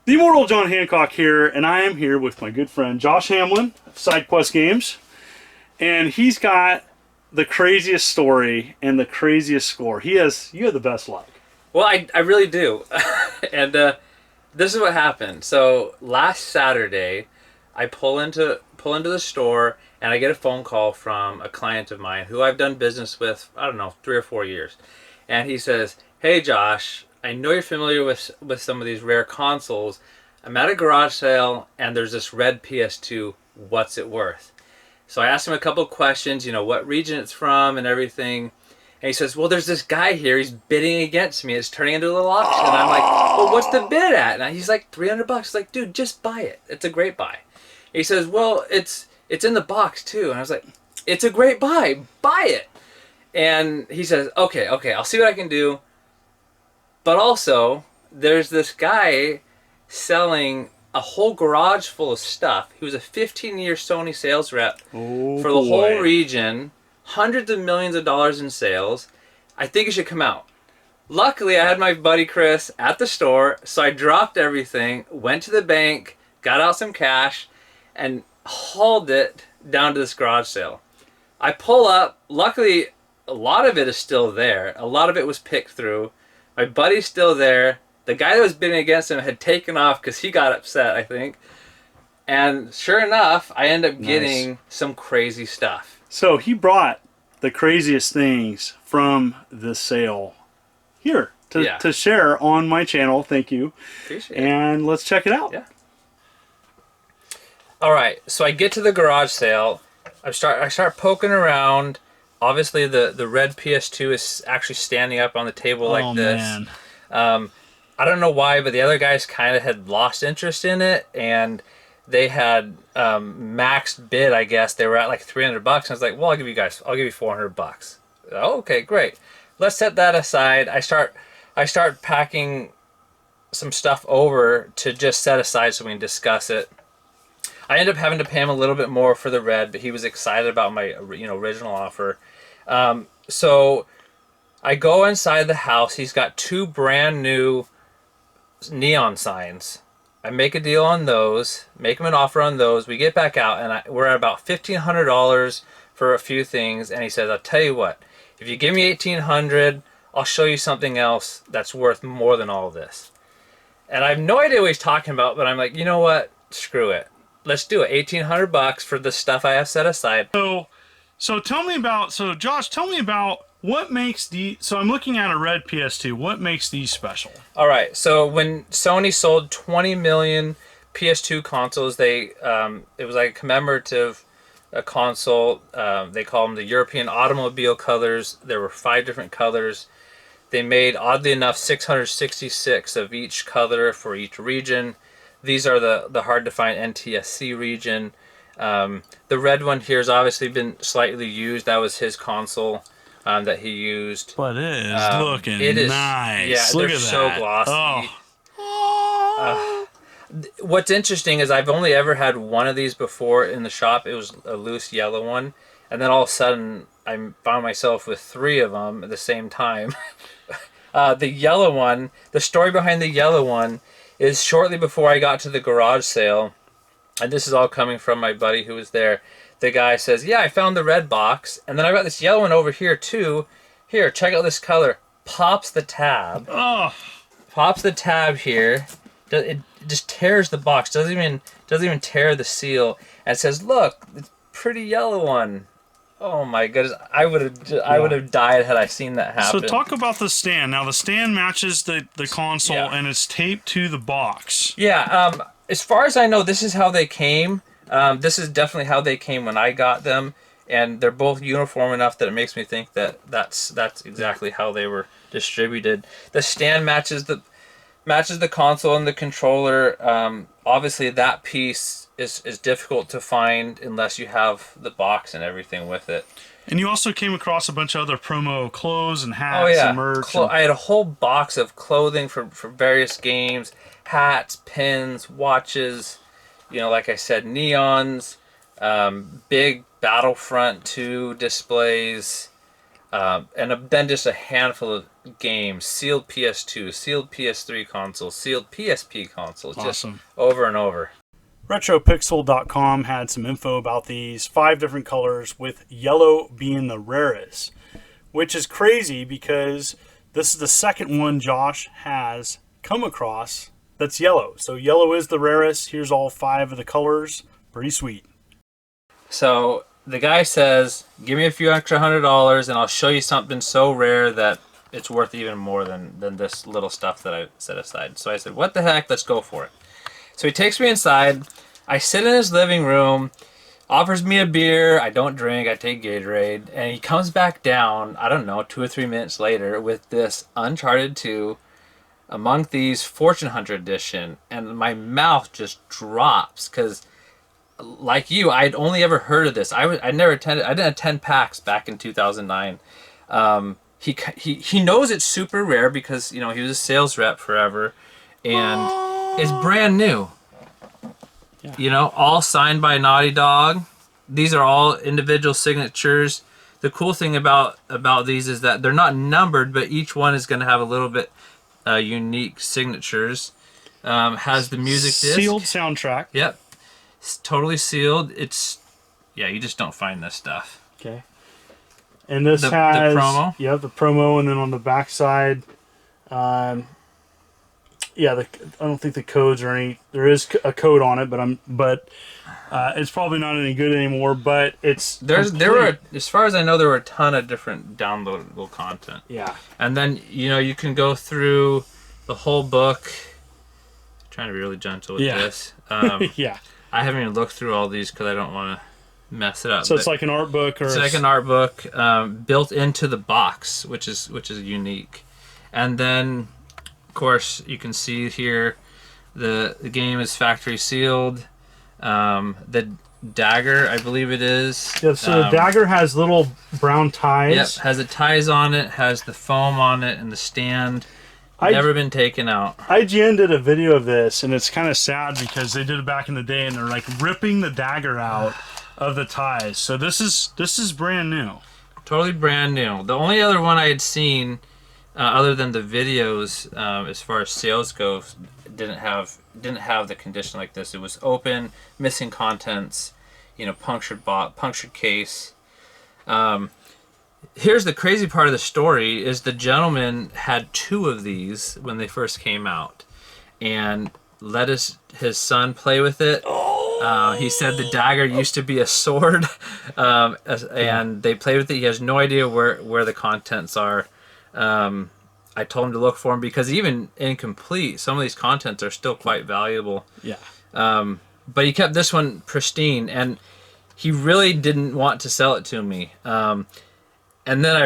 The immortal John Hancock here, and I am here with my good friend Josh Hamlin of SideQuest Games, and he's got the craziest story and the craziest score. You have the best luck. Well, I really do. and this is what happened. So last Saturday, I pull into the store and I get a phone call from a client of mine who I've done business with, I don't know, 3 or 4 years. And he says, "Hey Josh, I know you're familiar with some of these rare consoles. I'm at a garage sale and there's this red PS2. What's it worth?" So I asked him a couple of questions, what region it's from and everything. And he says, "Well, there's this guy here. He's bidding against me. It's turning into a little auction." And I'm like, "Well, what's the bid at?" And he's like, $300. He's like, "Dude, just buy it. It's a great buy." He says, "Well, it's in the box too." And I was like, "It's a great buy. Buy it." And he says, "Okay, I'll see what I can do. But also, there's this guy selling a whole garage full of stuff. He was a 15-year Sony sales rep for the whole region, hundreds of millions of dollars in sales. I think it should come out." Luckily, I had my buddy Chris at the store, so I dropped everything, went to the bank, got out some cash, and hauled it down to this garage sale. I pull up. Luckily, a lot of it is still there. A lot of it was picked through. My buddy's still there. The guy that was bidding against him had taken off because he got upset, I think. And sure enough, I end up getting some crazy stuff. So he brought the craziest things from the sale here to share on my channel. Thank you. Appreciate it. And let's check it out. Yeah. All right, so I get to the garage sale. I start poking around. Obviously, the red PS2 is actually standing up on the table like this. Man. I don't know why, but the other guys kind of had lost interest in it, and they had maxed bid. I guess they were at like $300. And I was like, "Well, I'll give you $400." Oh, okay, great. Let's set that aside. I start packing some stuff over to just set aside so we can discuss it. I end up having to pay him a little bit more for the red, but he was excited about my original offer. So I go inside the house. He's got 2 brand new neon signs. I make a deal on those, make him an offer on those. We get back out, and we're at about $1,500 for a few things. And he says, "I'll tell you what, if you give me $1,800, I'll show you something else that's worth more than all this." And I have no idea what he's talking about, but I'm like, you know what? Screw it. Let's do it. $1,800 for the stuff I have set aside. So Josh, tell me about what makes so I'm looking at a red PS2. What makes these special? All right. So when Sony sold 20 million PS2 consoles, it was like a commemorative console. They call them the European automobile colors. There were 5 different colors. They made, oddly enough, 666 of each color for each region. These are the hard-to-find NTSC region. The red one here has obviously been slightly used. That was his console that he used. But it is looking nice. Yeah, Look they're at so that. glossy. Oh. What's interesting is I've only ever had one of these before in the shop. It was a loose yellow one. And then all of a sudden, I found myself with 3 of them at the same time. The yellow one, the story behind the yellow one is shortly before I got to the garage sale, and this is all coming from my buddy who was there. The guy says, "Yeah, I found the red box, and then I got this yellow one over here too. Here, check out this color." Pops the tab. Oh. Pops the tab here. It just tears the box. Doesn't even tear the seal. And says, "Look, it's pretty yellow one." Oh my goodness! I would have died had I seen that happen. So talk about the stand. Now the stand matches the console, and it's taped to the box. Yeah. As far as I know, this is how they came. This is definitely how they came when I got them, and they're both uniform enough that it makes me think that that's exactly how they were distributed. The stand matches the console and the controller. Obviously, that piece is difficult to find unless you have the box and everything with it. And you also came across a bunch of other promo clothes and hats and merch. I had a whole box of clothing for various games, hats, pins, watches, like I said, neons, big Battlefront 2 displays, and then just a handful of games, sealed PS2, sealed PS3 consoles, sealed PSP consoles, Awesome. just over and over. RetroPixel.com had some info about these 5 different colors, with yellow being the rarest, which is crazy because this is the second one Josh has come across that's yellow. So yellow is the rarest. Here's all 5 of the colors. Pretty sweet. So the guy says, give me a few extra $100 and I'll show you something so rare that it's worth even more than this little stuff that I set aside. So I said, what the heck, let's go for it. So he takes me inside. I sit in his living room, offers me a beer. I don't drink, I take Gatorade. And he comes back down, I don't know, 2 or 3 minutes later with this Uncharted 2 Among Thieves Fortune Hunter edition. And my mouth just drops because, like you, I'd only ever heard of this. I didn't attend PAX back in 2009. He knows it's super rare because, you know, he was a sales rep forever, and it's brand new. Yeah. You know, all signed by Naughty Dog. These are all individual signatures. The cool thing about these is that they're not numbered, but each one is going to have a little bit unique signatures. Has the music disc. Sealed soundtrack. Yep. It's totally sealed. It's, yeah, you just don't find this stuff. Okay. And this has the promo. Yeah, the promo, and then on the back side, yeah, I don't think the codes are any. There is a code on it, but it's probably not any good anymore. But there were, as far as I know, there were a ton of different downloadable content. Yeah. And then, you know, you can go through the whole book. I'm trying to be really gentle with this. Yeah. I haven't even looked through all these because I don't want to mess it up. So it's like an art book, or it's like an art book built into the box, which is unique. And then, of course, you can see here the game is factory sealed. The dagger, I believe it is. Yeah, so the dagger has little brown ties. Yep, has the ties on it, has the foam on it, and the stand. Never been taken out. IGN did a video of this, and it's kind of sad because they did it back in the day, and they're like ripping the dagger out of the ties. So this is brand new. Totally brand new. The only other one I had seen, other than the videos, as far as sales go, didn't have the condition like this. It was open, missing contents, you know, punctured case. Here's the crazy part of the story is the gentleman had 2 of these when they first came out and let his son play with it. He said the dagger used to be a sword, and they played with it. He has no idea where the contents are. I told him to look for them because even incomplete, some of these contents are still quite valuable. Yeah. But he kept this one pristine, and he really didn't want to sell it to me. And then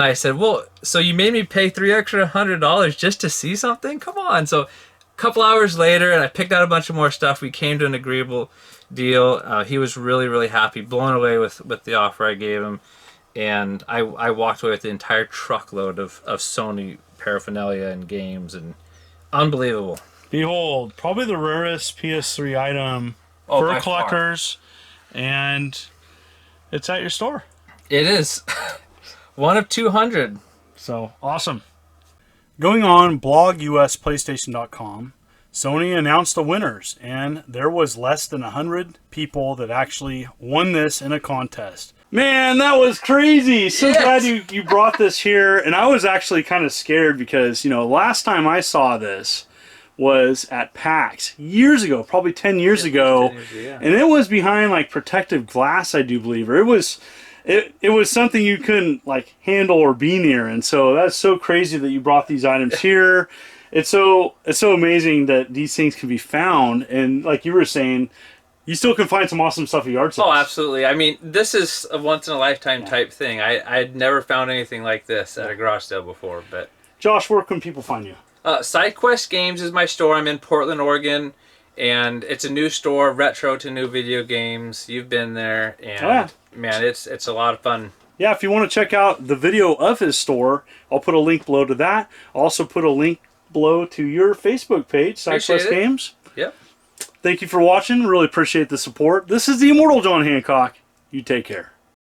I said, well, so you made me pay $300 just to see something? Come on. So a couple hours later, and I picked out a bunch of more stuff. We came to an agreeable deal. He was really, really happy, blown away with the offer I gave him. And I walked away with the entire truckload of Sony paraphernalia and games, and unbelievable. Behold, probably the rarest PS3 item for collectors, and it's at your store. It is. One of 200. So, awesome. Going on blogusplaystation.com, Sony announced the winners, and there was less than 100 people that actually won this in a contest. Man, that was crazy. So glad you brought this here. And I was actually kind of scared because, you know, last time I saw this was at PAX years ago, probably 10 years ago. 10 years, yeah. And it was behind like protective glass, I do believe. Or it was something you couldn't like handle or be near. And so that's so crazy that you brought these items here. It's so amazing that these things can be found. And like you were saying, you still can find some awesome stuff at yard sales. Oh, absolutely. I mean, this is a once-in-a-lifetime type thing. I'd never found anything like this at a garage sale before. But Josh, where can people find you? SideQuest Games is my store. I'm in Portland, Oregon, and it's a new store, retro to new video games. You've been there, and man, it's a lot of fun. Yeah, if you want to check out the video of his store, I'll put a link below to that. I'll also put a link below to your Facebook page, SideQuest Games. Yep. Thank you for watching. Really appreciate the support. This is the Immortal John Hancock. You take care.